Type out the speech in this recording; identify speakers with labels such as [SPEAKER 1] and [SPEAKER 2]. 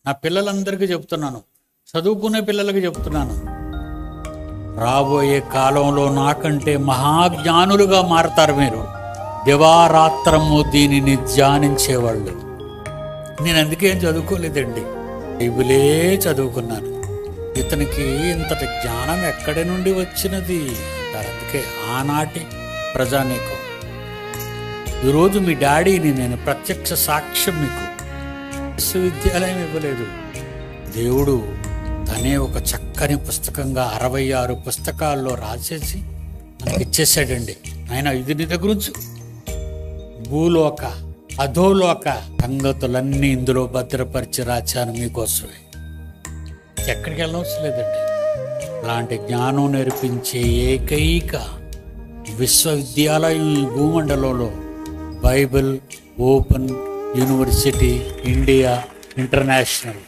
[SPEAKER 1] నా పిల్లలందరికీ చెప్తున్నాను, చదువుకునే పిల్లలకి చెప్తున్నాను, రాబోయే కాలంలో నాకంటే మహాజ్ఞానులుగా మారతారు మీరు. దివారాత్రము దీనిని ధ్యానించేవాళ్ళు. నేను అందుకేం చదువుకోలేదండి, బైబిలే చదువుకున్నాను. ఇతనికి ఇంతటి జ్ఞానం ఎక్కడి నుండి వచ్చినది అంటారు. అందుకే ఆనాటి ప్రజానీకం. ఈరోజు మీ డాడీని నేను ప్రత్యక్ష సాక్ష్యం, మీకు విశ్వవిద్యాలయం ఇవ్వలేదు. దేవుడు తనే ఒక చక్కని పుస్తకంగా 66 పుస్తకాల్లో రాసేసి మనకి ఇచ్చేసాడండి. ఆయన ఇది నీ దగ్గర ఉంచు, భూలోక అధోలోక సంగతులన్నీ ఇందులో భద్రపరిచి రాచాను మీకోసమే. ఎక్కడికి వెళ్ళవలసిన లేదండి. అలాంటి జ్ఞానం నేర్పించే ఏకైక విశ్వవిద్యాలయం ఈ భూమండలంలో Bible open university India international.